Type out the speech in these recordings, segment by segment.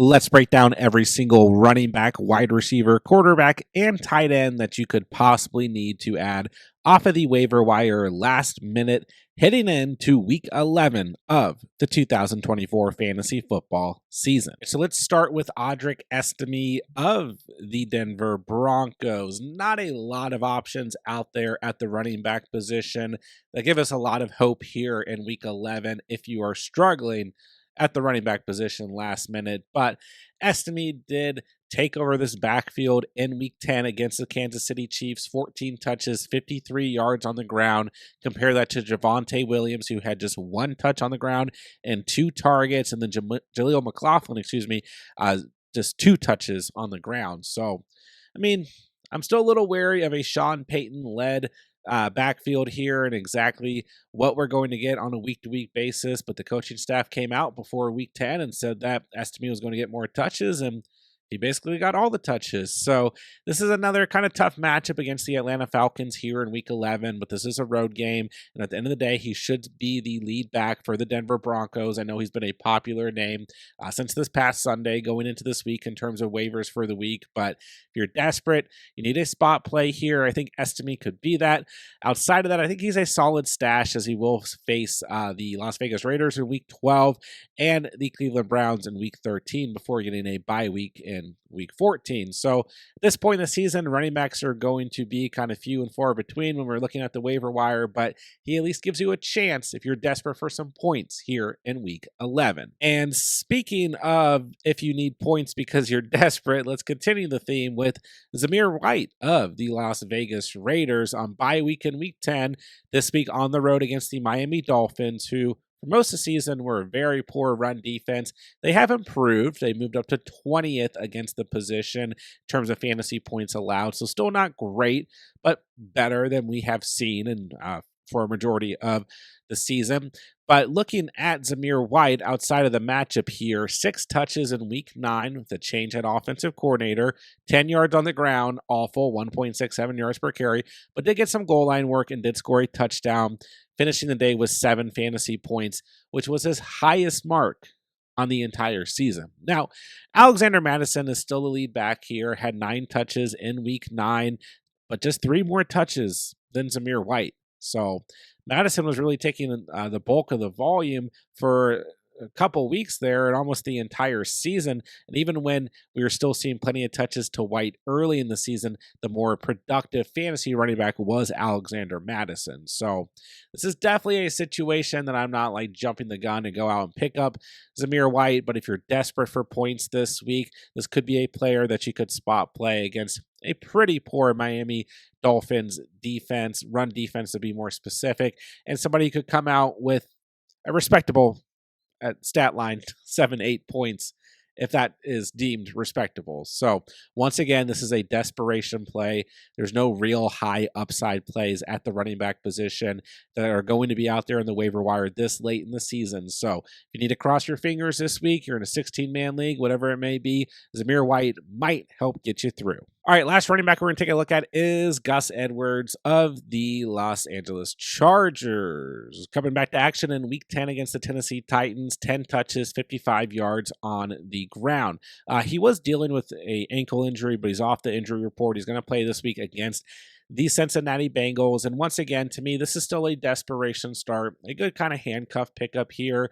Let's break down every single running back, wide receiver, quarterback, and tight end that you could possibly need to add off of the waiver wire last minute, heading into week 11 of the 2024 fantasy football season. So let's start with Audric Estime of the Denver Broncos. Not a lot of options out there at the running back position that give us a lot of hope here in week 11 if you are struggling at the running back position last minute, but Estime did take over this backfield in week 10 against the Kansas City Chiefs, 14 touches, 53 yards on the ground. Compare that to Javonte Williams, who had just 1 touch on the ground and 2 targets, and then Jaleel McLaughlin, just 2 touches on the ground. So, I mean, I'm still a little wary of a Sean Payton-led backfield here and exactly what we're going to get on a week-to-week basis. But the coaching staff came out before week 10 and said that Estime was going to get more touches, and he basically got all the touches. So this is another kind of tough matchup against the Atlanta Falcons here in week 11, but this is a road game. And at the end of the day, he should be the lead back for the Denver Broncos. I know he's been a popular name since this past Sunday going into this week in terms of waivers for the week. But if you're desperate, you need a spot play here. I think Estime could be that. Outside of that, I think he's a solid stash as he will face the Las Vegas Raiders in week 12 and the Cleveland Browns in week 13 before getting a bye week in week 14. So at this point in the season, running backs are going to be kind of few and far between when we're looking at the waiver wire, but he at least gives you a chance if you're desperate for some points here in week 11. And speaking of if you need points because you're desperate, let's continue the theme with Zamir White of the Las Vegas Raiders on bye week in week 10, this week on the road against the Miami Dolphins, who for most of the season were a very poor run defense. They have improved. They moved up to 20th against the position in terms of fantasy points allowed. So still not great, but better than we have seen in, for a majority of the season. But looking at Zamir White outside of the matchup here, 6 touches in week 9 with a change at offensive coordinator, 10 yards on the ground, awful, 1.67 yards per carry, but did get some goal line work and did score a touchdown, finishing the day with 7 fantasy points, which was his highest mark on the entire season. Now, Alexander Mattison is still the lead back here, had 9 touches in week 9, but just 3 more touches than Zamir White. So Mattison was really taking the bulk of the volume for a couple weeks there and almost the entire season. And even when we were still seeing plenty of touches to White early in the season, the more productive fantasy running back was Alexander Mattison. So this is definitely a situation that I'm not like jumping the gun to go out and pick up Zamir White. But if you're desperate for points this week, this could be a player that you could spot play against a pretty poor Miami Dolphins defense, run defense to be more specific, and somebody who could come out with a respectable at stat line 7-8 points if that is deemed respectable. So once again, this is a desperation play. There's no real high upside plays at the running back position that are going to be out there in the waiver wire this late in the season. So if you need to cross your fingers this week, you're in a 16-man league, whatever it may be, Zamir White might help get you through. All right, last running back we're going to take a look at is Gus Edwards of the Los Angeles Chargers. Coming back to action in week 10 against the Tennessee Titans, 10 touches, 55 yards on the ground. He was dealing with an ankle injury, but he's off the injury report. He's going to play this week against the Cincinnati Bengals. And once again, to me, this is still a desperation start, a good kind of handcuff pickup here.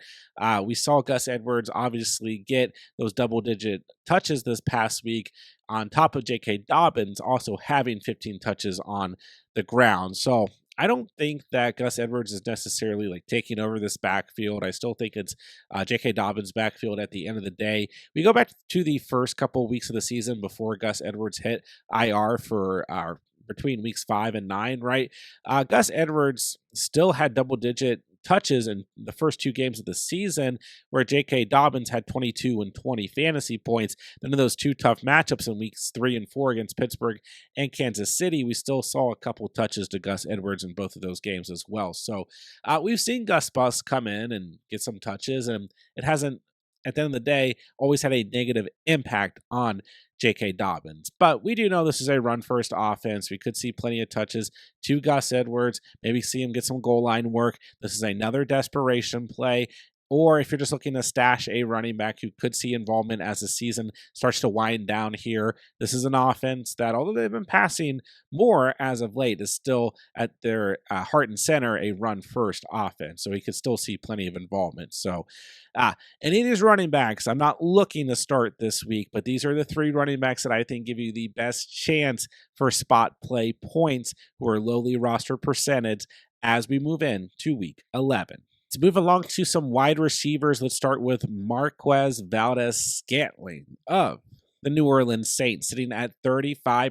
We saw Gus Edwards obviously get those double-digit touches this past week on top of J.K. Dobbins also having 15 touches on the ground. So I don't think that Gus Edwards is necessarily like taking over this backfield. I still think it's J.K. Dobbins' backfield at the end of the day. We go back to the first couple of weeks of the season before Gus Edwards hit IR for between weeks 5 and 9, right? Gus Edwards still had double-digit touches in the first 2 games of the season, where J.K. Dobbins had 22 and 20 fantasy points. Then in those 2 tough matchups in weeks 3 and 4 against Pittsburgh and Kansas City, we still saw a couple touches to Gus Edwards in both of those games as well. So we've seen Gus Bus come in and get some touches, and it hasn't, at the end of the day, always had a negative impact on J.K. Dobbins. But we do know this is a run-first offense. We could see plenty of touches to Gus Edwards, maybe see him get some goal line work. This is another desperation play. or if you're just looking to stash a running back who could see involvement as the season starts to wind down here. This is an offense that, although they've been passing more as of late, is still at their heart and center a run-first offense. So he could still see plenty of involvement. So any of these running backs, I'm not looking to start this week, but these are the 3 running backs that I think give you the best chance for spot play points who are lowly roster percentage as we move in to week 11. To move along to some wide receivers, let's start with Marquez Valdes-Scantling of the New Orleans Saints, sitting at 35%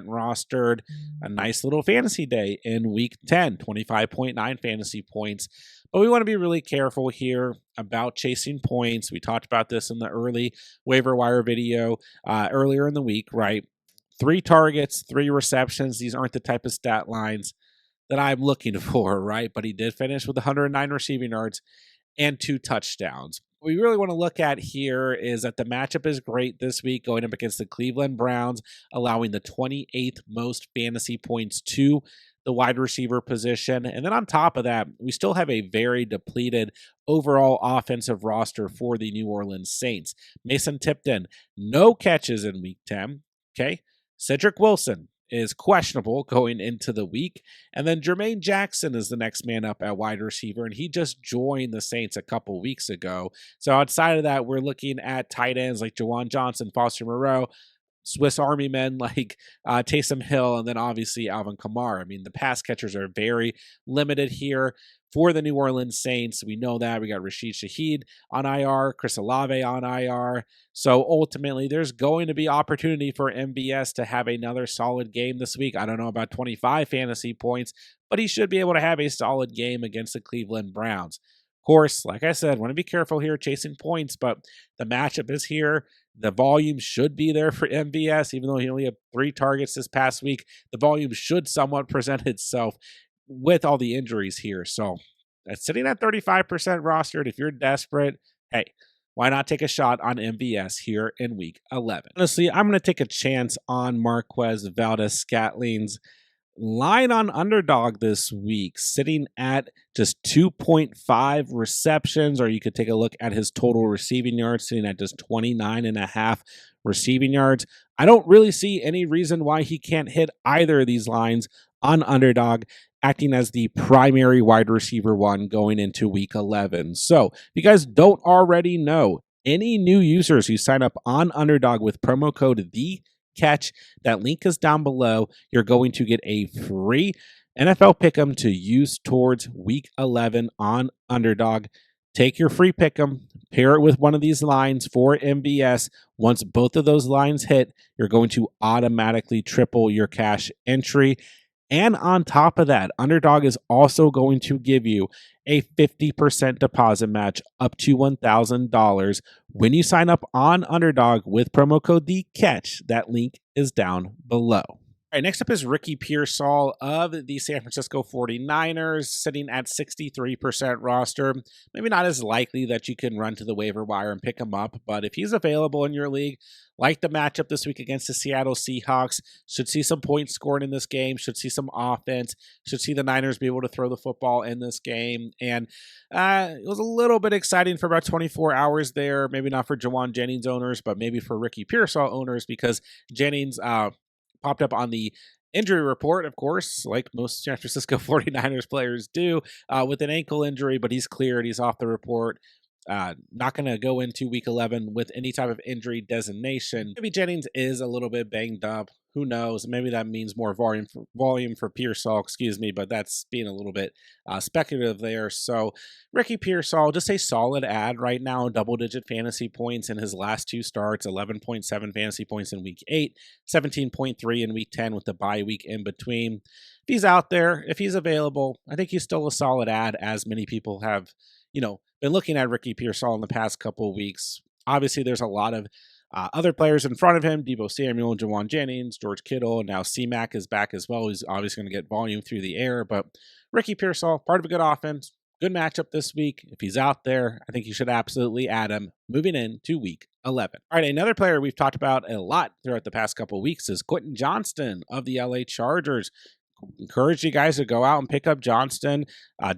rostered. A nice little fantasy day in week 10, 25.9 fantasy points. But we want to be really careful here about chasing points. We talked about this in the early waiver wire video earlier in the week, right? 3 targets, 3 receptions. These aren't the type of stat lines that I'm looking for, right? But he did finish with 109 receiving yards and 2 touchdowns. What we really want to look at here is that the matchup is great this week, going up against the Cleveland Browns, allowing the 28th most fantasy points to the wide receiver position. And then on top of that, we still have a very depleted overall offensive roster for the New Orleans Saints. Mason Tipton, no catches in week 10. Okay. Cedric Wilson is questionable going into the week. And then Jermaine Jackson is the next man up at wide receiver, and he just joined the Saints a couple weeks ago. So outside of that, we're looking at tight ends like Juwan Johnson, Foster Moreau, Swiss Army men like Taysom Hill, and then obviously Alvin Kamara. I mean, the pass catchers are very limited here for the New Orleans Saints. We know that. We got Rashid Shaheed on IR, Chris Olave on IR. So ultimately, there's going to be opportunity for MVS to have another solid game this week. I don't know about 25 fantasy points, but he should be able to have a solid game against the Cleveland Browns. Of course, like I said, want to be careful here chasing points, but the matchup is here. The volume should be there for MVS, even though he only had 3 targets this past week. The volume should somewhat present itself with all the injuries here. So that's sitting at 35% rostered. If you're desperate, hey, why not take a shot on MVS here in week 11? Honestly, I'm going to take a chance on Marquez Valdes-Scantling's line on Underdog this week, sitting at just 2.5 receptions, or you could take a look at his total receiving yards, sitting at just 29.5 receiving yards. I don't really see any reason why he can't hit either of these lines on Underdog, acting as the primary wide receiver 1 going into week 11. So if you guys don't already know, any new users who sign up on Underdog with promo code THECATCH, that link is down below. You're going to get a free NFL Pick'em to use towards week 11 on Underdog. Take your free Pick'em, pair it with one of these lines for MVS. Once both of those lines hit, you're going to automatically triple your cash entry. And on top of that, Underdog is also going to give you a 50% deposit match up to $1,000 when you sign up on Underdog with promo code THECATCH. That link is down below. All right, next up is Ricky Pearsall of the San Francisco 49ers, sitting at 63% roster. Maybe not as likely that you can run to the waiver wire and pick him up, but if he's available in your league, like the matchup this week against the Seattle Seahawks, should see some points scored in this game, should see some offense, should see the Niners be able to throw the football in this game. And it was a little bit exciting for about 24 hours there, maybe not for Jawan Jennings owners, but maybe for Ricky Pearsall owners, because Jennings popped up on the injury report, of course, like most San Francisco 49ers players do, with an ankle injury, but he's cleared. He's off the report. Not going to go into week 11 with any type of injury designation. Maybe Jennings is a little bit banged up. Who knows? Maybe that means more volume for Pearsall, but that's being a little bit speculative there. So Ricky Pearsall, just a solid ad right now, double-digit fantasy points in his last 2 starts, 11.7 fantasy points in week 8, 17.3 in week 10 with the bye week in between. If he's out there, if he's available, I think he's still a solid ad, as many people have, been looking at Ricky Pearsall in the past couple of weeks. Obviously, there's a lot of other players in front of him: Deebo Samuel, Jawan Jennings, George Kittle, and now C-Mac is back as well. He's obviously going to get volume through the air, but Ricky Pearsall, part of a good offense, good matchup this week. If he's out there, I think you should absolutely add him moving into week 11. All right, another player we've talked about a lot throughout the past couple of weeks is Quentin Johnston of the LA Chargers. encourage you guys to go out and pick up Johnston,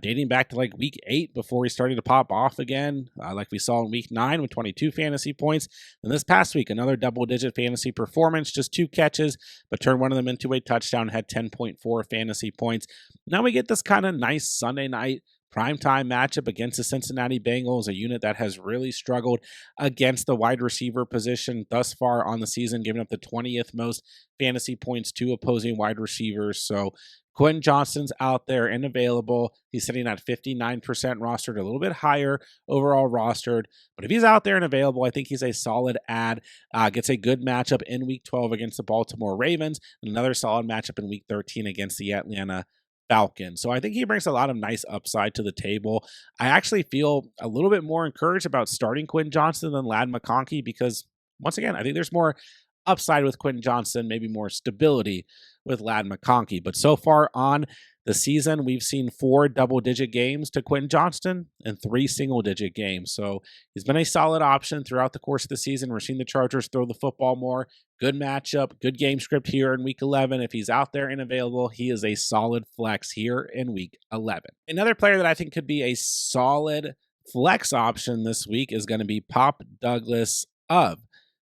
dating back to like week 8 before he started to pop off again, like we saw in week 9 with 22 fantasy points. And this past week, another double-digit fantasy performance, just 2 catches, but turned one of them into a touchdown, had 10.4 fantasy points. Now we get this kind of nice Sunday night primetime matchup against the Cincinnati Bengals, a unit that has really struggled against the wide receiver position thus far on the season, giving up the 20th most fantasy points to opposing wide receivers. So Quentin Johnston's out there and available. He's sitting at 59% rostered, a little bit higher overall rostered. But if he's out there and available, I think he's a solid add. Gets a good matchup in Week 12 against the Baltimore Ravens, and another solid matchup in Week 13 against the Atlanta Falcons. So I think he brings a lot of nice upside to the table. I actually feel a little bit more encouraged about starting Quentin Johnston than Ladd McConkey because, once again, I think there's more upside with Quentin Johnston, maybe more stability with Ladd McConkey. But so far on the season, we've seen 4 double-digit games to Quentin Johnston and 3 single-digit games. So he's been a solid option throughout the course of the season. We're seeing the Chargers throw the football more. Good matchup, good game script here in Week 11. If he's out there and available, he is a solid flex here in Week 11. Another player that I think could be a solid flex option this week is going to be Pop Douglas of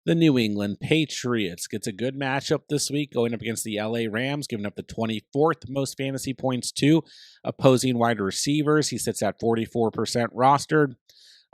the New England Patriots. Gets a good matchup this week going up against the LA Rams, giving up the 24th most fantasy points to opposing wide receivers. He sits at 44% rostered.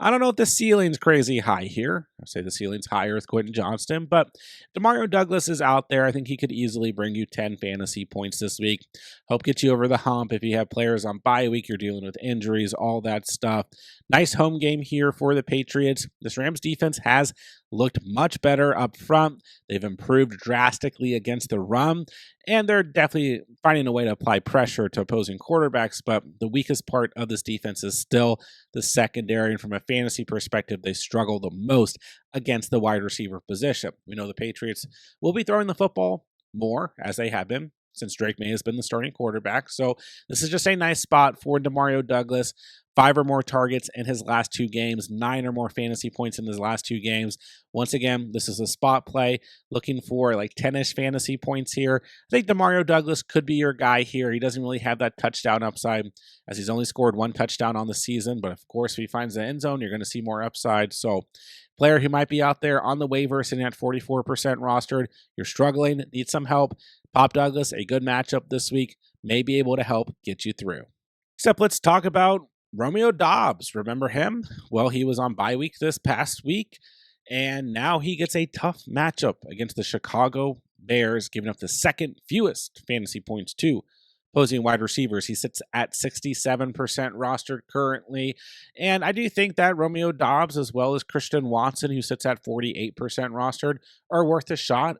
I don't know if the ceiling's crazy high here. I say the ceiling's higher with Quentin Johnston, but Demario Douglas is out there. I think he could easily bring you 10 fantasy points this week. Hope get you over the hump if you have players on bye week, you're dealing with injuries, all that stuff. Nice home game here for the Patriots. This Rams defense has looked much better up front. They've improved drastically against the run, and they're definitely finding a way to apply pressure to opposing quarterbacks, but the weakest part of this defense is still the secondary, and from a fantasy perspective, they struggle the most against the wide receiver position. We know the Patriots will be throwing the football more, as they have been, since Drake May has been the starting quarterback. So this is just a nice spot for Demario Douglas. 5 or more targets in his last 2 games, 9 or more fantasy points in his last 2 games. Once again, this is a spot play, looking for like 10-ish fantasy points here. I think Demario Douglas could be your guy here. He doesn't really have that touchdown upside, as he's only scored 1 touchdown on the season. But of course, if he finds the end zone, you're going to see more upside. So player who might be out there on the waiver, sitting at 44% rostered. You're struggling, need some help. Pop Douglas, a good matchup this week, may be able to help get you through. Except let's talk about Romeo Doubs. Remember him? Well, he was on bye week this past week, and now he gets a tough matchup against the Chicago Bears, giving up the second fewest fantasy points to opposing wide receivers. He sits at 67% rostered currently, and I do think that Romeo Doubs, as well as Christian Watson, who sits at 48% rostered, are worth a shot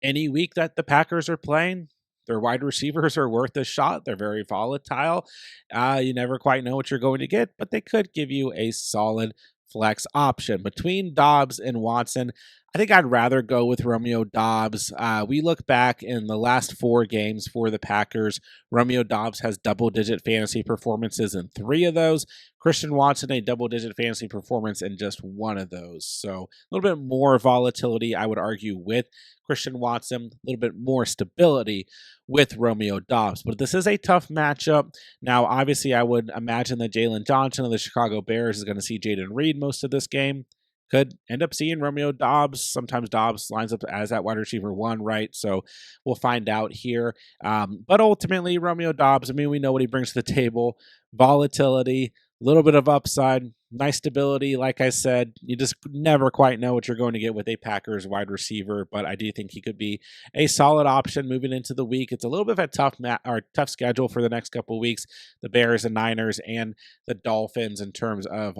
any week that the Packers are playing. Their wide receivers are worth a shot. They're very volatile. You never quite know what you're going to get, but they could give you a solid flex option. Between Doubs and Watson, I think I'd rather go with Romeo Doubs. We look back in the last 4 games for the Packers. Romeo Doubs has double-digit fantasy performances in 3 of those. Christian Watson, a double-digit fantasy performance in just 1 of those. So a little bit more volatility, I would argue, with Christian Watson, a little bit more stability with Romeo Doubs. But this is a tough matchup. Now, obviously, I would imagine that Jalen Johnson of the Chicago Bears is going to see Jaden Reed most of this game. Could end up seeing Romeo Doubs. Sometimes Doubs lines up as that wide receiver 1, right? So we'll find out here. But ultimately, Romeo Doubs, I mean, we know what he brings to the table. Volatility, a little bit of upside, nice stability. Like I said, you just never quite know what you're going to get with a Packers wide receiver, but I do think he could be a solid option moving into the week. It's a little bit of a tough schedule for the next couple of weeks. The Bears and Niners and the Dolphins in terms of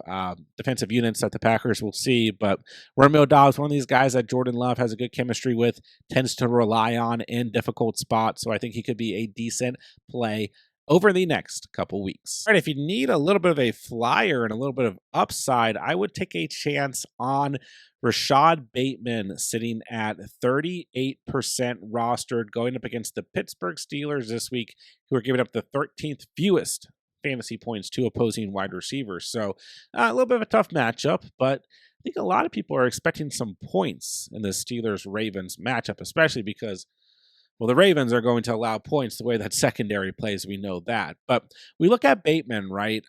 defensive units that the Packers will see. But Romeo Doubs, one of these guys that Jordan Love has a good chemistry with, tends to rely on in difficult spots. So I think he could be a decent play over the next couple weeks. All right, if you need a little bit of a flyer and a little bit of upside, I would take a chance on Rashod Bateman, sitting at 38% rostered, going up against the Pittsburgh Steelers this week, who are giving up the 13th fewest fantasy points to opposing wide receivers. So a little bit of a tough matchup, but I think a lot of people are expecting some points in the Steelers-Ravens matchup, especially because Well, the Ravens are going to allow points the way that secondary plays. We know that. But we look at Bateman, right?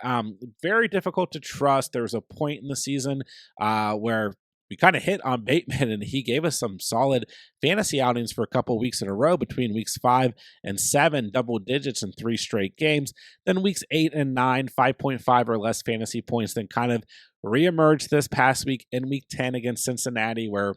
Very difficult to trust. There was a point in the season where we kind of hit on Bateman, and he gave us some solid fantasy outings for a couple weeks in a row between weeks 5 and 7, double digits in 3 straight games. Then weeks 8 and 9, 5.5 or less fantasy points, then kind of reemerged this past week in week 10 against Cincinnati, where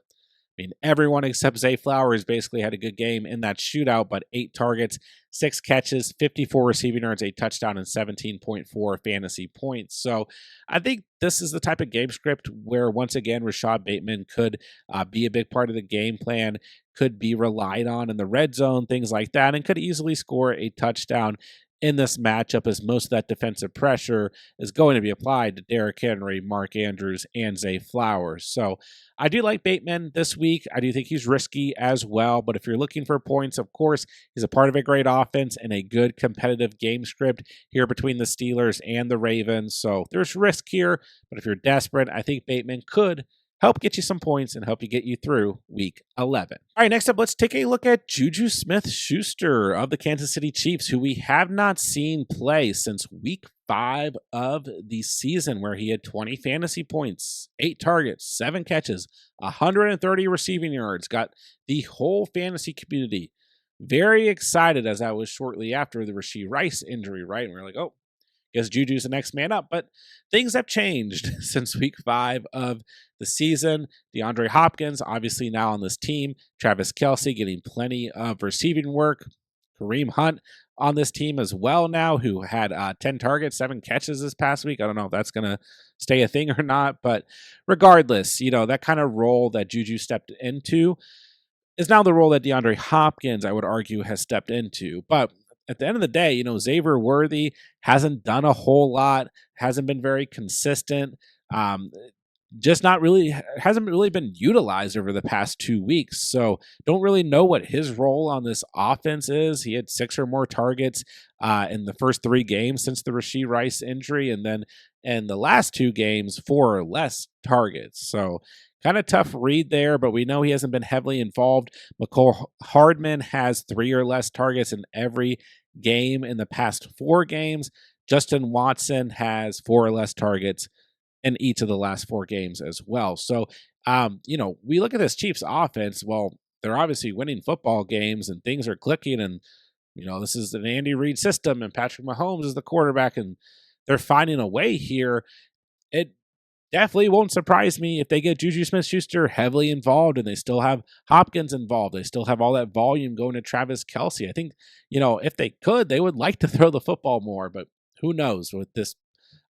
everyone except Zay Flowers basically had a good game in that shootout, but 8 targets, 6 catches, 54 receiving yards, a touchdown, and 17.4 fantasy points. So I think this is the type of game script where, once again, Rashod Bateman could be a big part of the game plan, could be relied on in the red zone, things like that, and could easily score a touchdown in this matchup, as most of that defensive pressure is going to be applied to Derrick Henry, Mark Andrews, and Zay Flowers. So I do like Bateman this week. I do think he's risky as well, but if you're looking for points, of course, he's a part of a great offense and a good competitive game script here between the Steelers and the Ravens. So there's risk here, but if you're desperate, I think Bateman could help get you some points and help you get you through week 11. All right, next up, let's take a look at Juju Smith-Schuster of the Kansas City Chiefs, who we have not seen play since week 5 of the season, where he had 20 fantasy points, 8 targets, 7 catches, 130 receiving yards, got the whole fantasy community very excited, as I was shortly after the Rashee Rice injury, right? And we were like, oh, guess Juju's the next man up. But things have changed since week 5 of the season. DeAndre Hopkins, obviously now on this team. Travis Kelce getting plenty of receiving work. Kareem Hunt on this team as well now, who had 10 targets, 7 catches this past week. I don't know if that's going to stay a thing or not. But regardless, that kind of role that Juju stepped into is now the role that DeAndre Hopkins, I would argue, has stepped into. But at the end of the day, Xavier Worthy hasn't done a whole lot, hasn't been very consistent, hasn't really been utilized over the past 2 weeks. So don't really know what his role on this offense is. He had 6 or more targets in the first 3 games since the Rashee Rice injury, and then in the last 2 games, 4 or less targets. So kind of tough read there, but we know he hasn't been heavily involved. McCole Hardman has 3 or less targets in every game in the past 4 games. Justin Watson has 4 or less targets in each of the last 4 games as well. So, we look at this Chiefs offense. Well, they're obviously winning football games and things are clicking. And, this is an Andy Reid system and Patrick Mahomes is the quarterback and they're finding a way here. It definitely won't surprise me if they get Juju Smith-Schuster heavily involved and they still have Hopkins involved. They still have all that volume going to Travis Kelce. I think, if they could, they would like to throw the football more, but who knows with this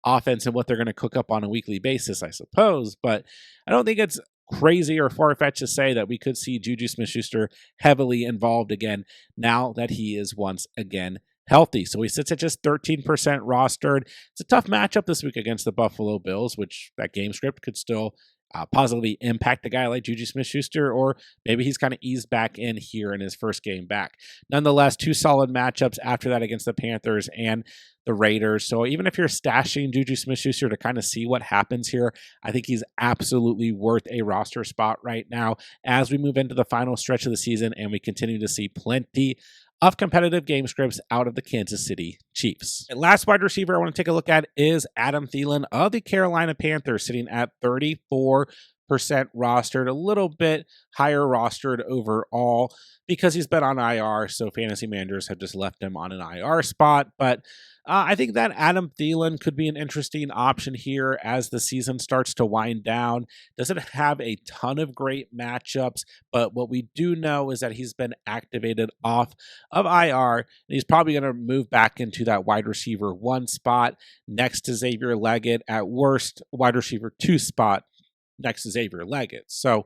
offense and what they're going to cook up on a weekly basis, I suppose. But I don't think it's crazy or far-fetched to say that we could see Juju Smith-Schuster heavily involved again now that he is once again healthy. So he sits at just 13% rostered. It's a tough matchup this week against the Buffalo Bills, which that game script could still positively impact a guy like Juju Smith-Schuster, or maybe he's kind of eased back in here in his first game back. Nonetheless, 2 solid matchups after that against the Panthers and the Raiders. So even if you're stashing Juju Smith-Schuster to kind of see what happens here, I think he's absolutely worth a roster spot right now as we move into the final stretch of the season and we continue to see plenty of competitive game scripts out of the Kansas City Chiefs. And last wide receiver I want to take a look at is Adam Thielen of the Carolina Panthers, sitting at 34% rostered, a little bit higher rostered overall because he's been on IR, so fantasy managers have just left him on an IR spot. But I think that Adam Thielen could be an interesting option here as the season starts to wind down. Doesn't have a ton of great matchups, but what we do know is that he's been activated off of IR, and he's probably going to move back into that wide receiver 1 spot next to Xavier Leggett, at worst wide receiver 2 spot next to Xavier Leggett. So,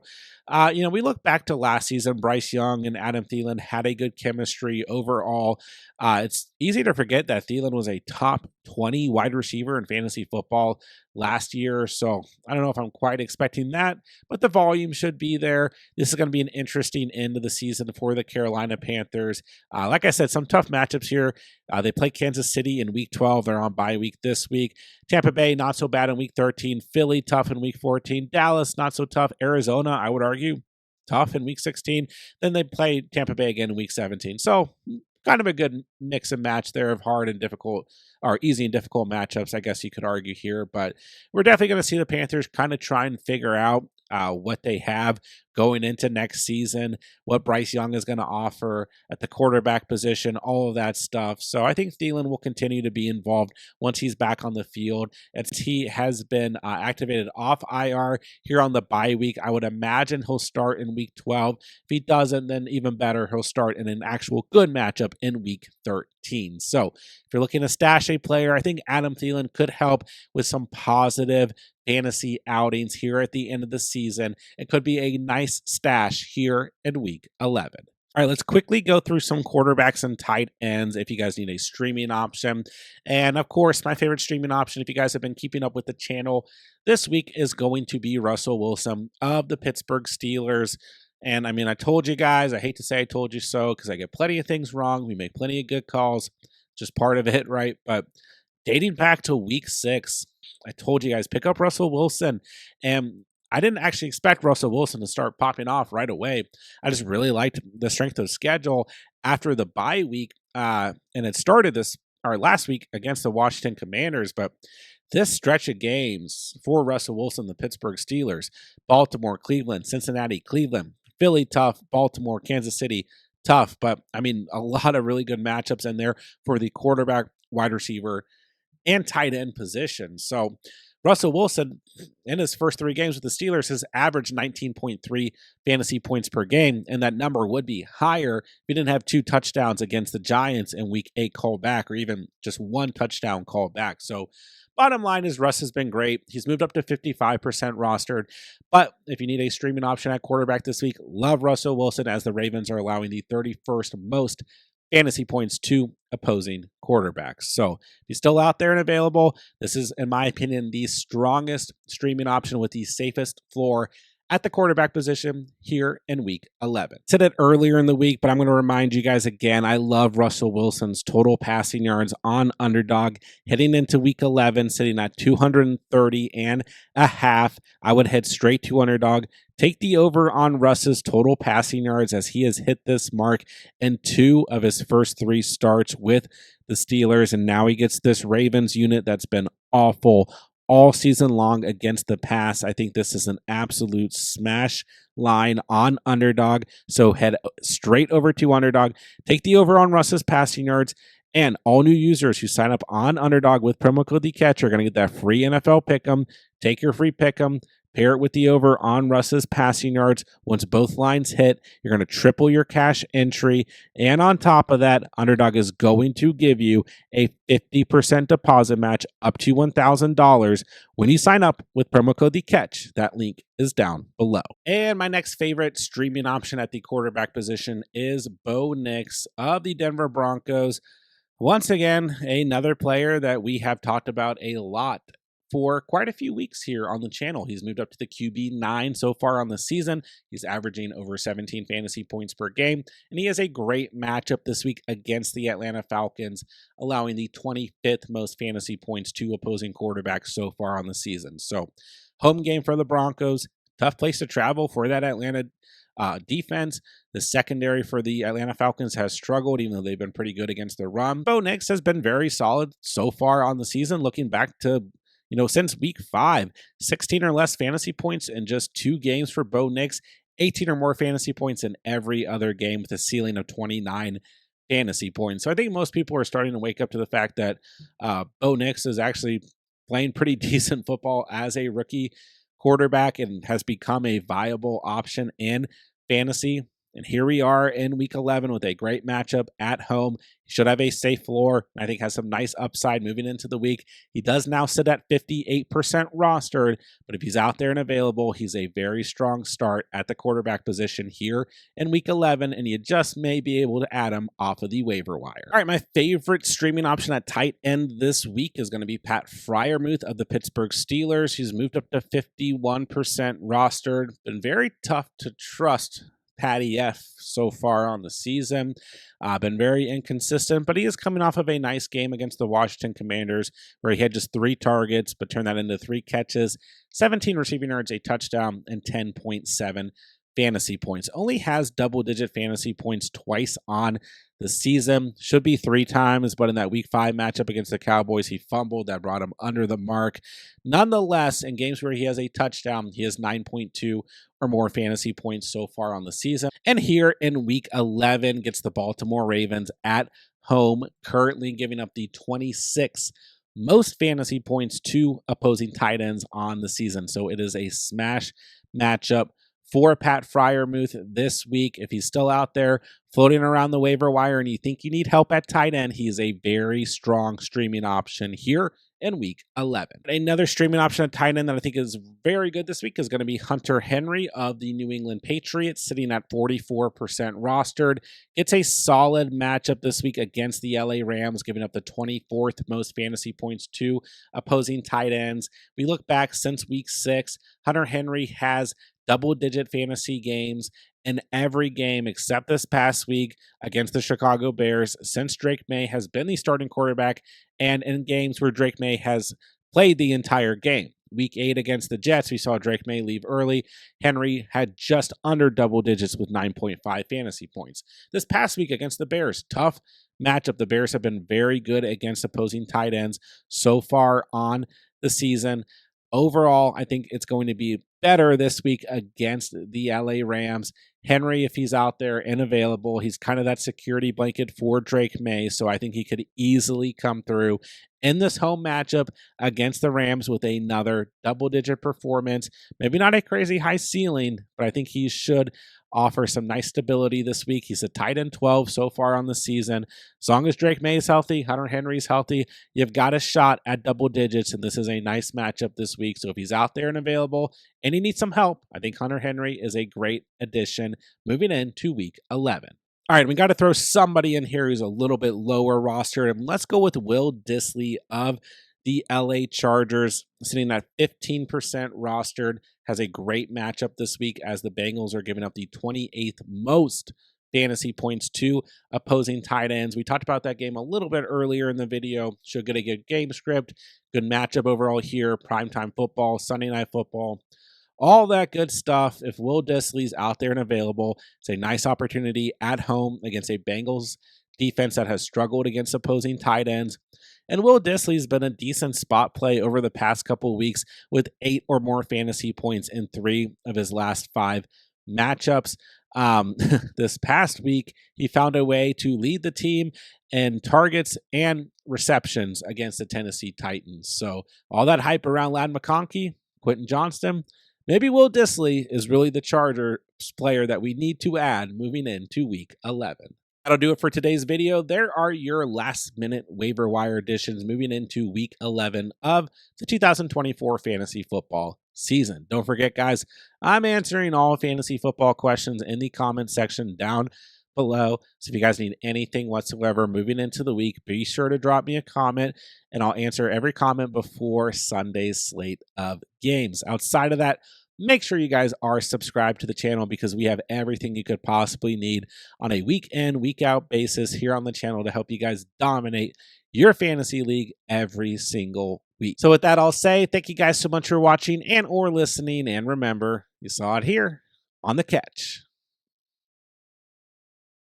we look back to last season, Bryce Young and Adam Thielen had a good chemistry overall. It's easy to forget that Thielen was a top 20 wide receiver in fantasy football last year. So I don't know if I'm quite expecting that, but the volume should be there. This is going to be an interesting end of the season for the Carolina Panthers. Like I said, some tough matchups here. They play Kansas City in week 12. They're on bye week this week. Tampa Bay, not so bad in week 13. Philly, tough in week 14. Dallas, not so tough. Arizona, I would argue, tough in week 16. Then they play Tampa Bay again in week 17. So kind of a good mix and match there of hard and difficult, or easy and difficult matchups, I guess you could argue here. But we're definitely going to see the Panthers kind of try and figure out what they have going into next season, what Bryce Young is going to offer at the quarterback position, all of that stuff. So I think Thielen will continue to be involved once he's back on the field. As he has been activated off IR here on the bye week, I would imagine he'll start in week 12. If he doesn't, then even better, he'll start in an actual good matchup in week 13. So if you're looking to stash a player, I think Adam Thielen could help with some positive fantasy outings here at the end of the season. It could be a nice stash here in week 11. All right, let's quickly go through some quarterbacks and tight ends if you guys need a streaming option. And of course, my favorite streaming option, if you guys have been keeping up with the channel this week, is going to be Russell Wilson of the Pittsburgh Steelers. And I mean, I told you guys, I hate to say I told you so because I get plenty of things wrong. We make plenty of good calls, just part of it, right? But dating back to week 6, I told you guys, pick up Russell Wilson. And I didn't actually expect Russell Wilson to start popping off right away. I just really liked the strength of schedule after the bye week. And it started last week against the Washington Commanders. But this stretch of games for Russell Wilson, the Pittsburgh Steelers, Baltimore, Cleveland, Cincinnati, Cleveland, Philly, tough, Baltimore, Kansas City, tough. But I mean, a lot of really good matchups in there for the quarterback, wide receiver, and tight end position. So Russell Wilson, in his first 3 games with the Steelers, has averaged 19.3 fantasy points per game, and that number would be higher if he didn't have 2 touchdowns against the Giants in week 8 called back, or even just 1 touchdown called back. So bottom line is Russ has been great. He's moved up to 55% rostered. But if you need a streaming option at quarterback this week, love Russell Wilson, as the Ravens are allowing the 31st most fantasy points to opposing quarterbacks. So if he's still out there and available, this is, in my opinion, the strongest streaming option with the safest floor at the quarterback position here in week 11. Said it earlier in the week, but I'm going to remind you guys again, I love Russell Wilson's total passing yards on Underdog heading into week 11, sitting at 230.5. I would head straight to Underdog. Take the over on Russ's total passing yards, as he has hit this mark in 2 of his first 3 starts with the Steelers. And now he gets this Ravens unit that's been awful all season long against the pass. I think this is an absolute smash line on Underdog. So head straight over to Underdog. Take the over on Russ's passing yards. And all new users who sign up on Underdog with promo code TheCatch are going to get that free NFL Pick Em. Take your free Pick Em. Pair it with the over on Russ's passing yards. Once both lines hit, you're going to triple your cash entry. And on top of that, Underdog is going to give you a 50% deposit match up to $1,000 when you sign up with promo code TheCatch. That link is down below. And my next favorite streaming option at the quarterback position is Bo Nix of the Denver Broncos. Once again, another player that we have talked about a lot for quite a few weeks here on the channel. He's moved up to the QB9 so far on the season. He's averaging over 17 fantasy points per game, and he has a great matchup this week against the Atlanta Falcons, allowing the 25th most fantasy points to opposing quarterbacks so far on the season. So, home game for the Broncos. Tough place to travel for that Atlanta defense. The secondary for the Atlanta Falcons has struggled, even though they've been pretty good against the run. Bo Nix has been very solid so far on the season, looking back to since week 5, 16 or less fantasy points in just 2 games for Bo Nix, 18 or more fantasy points in every other game with a ceiling of 29 fantasy points. So I think most people are starting to wake up to the fact that Bo Nix is actually playing pretty decent football as a rookie quarterback and has become a viable option in fantasy. And here we are in week 11 with a great matchup at home. He should have a safe floor. I think has some nice upside moving into the week. He does now sit at 58% rostered, but if he's out there and available, he's a very strong start at the quarterback position here in week 11, and you just may be able to add him off of the waiver wire. All right, my favorite streaming option at tight end this week is going to be Pat Freiermuth of the Pittsburgh Steelers. He's moved up to 51% rostered. Been very tough to trust Patty F so far on the season. Been very inconsistent, but he is coming off of a nice game against the Washington Commanders where he had just 3 targets, but turned that into 3 catches, 17 receiving yards, a touchdown, and 10.7 fantasy points. Only has double-digit fantasy points twice on the season. Should be 3 times, but in that Week 5 matchup against the Cowboys, he fumbled. That brought him under the mark. Nonetheless, in games where he has a touchdown, he has 9.2 or more fantasy points so far on the season. And here in Week 11, gets the Baltimore Ravens at home, currently giving up the 26th most fantasy points to opposing tight ends on the season. So it is a smash matchup for Pat Freiermuth this week. If he's still out there floating around the waiver wire and you think you need help at tight end, he is a very strong streaming option here in Week 11. Another streaming option at tight end that I think is very good this week is going to be Hunter Henry of the New England Patriots, sitting at 44% rostered. It's a solid matchup this week against the LA Rams, giving up the 24th most fantasy points to opposing tight ends. We look back since Week 6, Hunter Henry has double-digit fantasy games in every game except this past week against the Chicago Bears since Drake May has been the starting quarterback, and in games where Drake May has played the entire game. Week 8 against the Jets, we saw Drake May leave early. Henry had just under double digits with 9.5 fantasy points. This past week against the Bears, tough matchup. The Bears have been very good against opposing tight ends so far on the season. Overall, I think it's going to be better this week against the LA Rams. Henry, if he's out there and available, he's kind of that security blanket for Drake May, so I think he could easily come through in this home matchup against the Rams with another double-digit performance. Maybe not a crazy high ceiling, but I think he should offer some nice stability this week. He's a tight end 12 so far on the season. As long as Drake May is healthy, Hunter Henry's healthy, you've got a shot at double digits, and this is a nice matchup this week. So if he's out there and available and he needs some help, I think Hunter Henry is a great addition moving into Week 11. All right, we got to throw somebody in here who's a little bit lower rostered, and let's go with Will Dissly of the LA Chargers, sitting at 15% rostered, has a great matchup this week as the Bengals are giving up the 28th most fantasy points to opposing tight ends. We talked about that game a little bit earlier in the video. Should get a good game script, good matchup overall here, primetime football, Sunday night football, all that good stuff. If Will Dissly's out there and available, it's a nice opportunity at home against a Bengals defense that has struggled against opposing tight ends. And Will Dissly's been a decent spot play over the past couple weeks with 8 or more fantasy points in 3 of his last 5 matchups. This past week, he found a way to lead the team in targets and receptions against the Tennessee Titans. So all that hype around Ladd McConkey, Quentin Johnston, maybe Will Dissly is really the Chargers player that we need to add moving into Week 11. That'll do it for today's video. There are your last-minute waiver wire additions moving into Week 11 of the 2024 fantasy football season. Don't forget, guys, I'm answering all fantasy football questions in the comment section down below. So if you guys need anything whatsoever moving into the week, be sure to drop me a comment, and I'll answer every comment before Sunday's slate of games. Outside of that, make sure you guys are subscribed to the channel because we have everything you could possibly need on a week in, week out basis here on the channel to help you guys dominate your fantasy league every single week. So with that, I'll say thank you guys so much for watching and or listening. And remember, you saw it here on The Catch.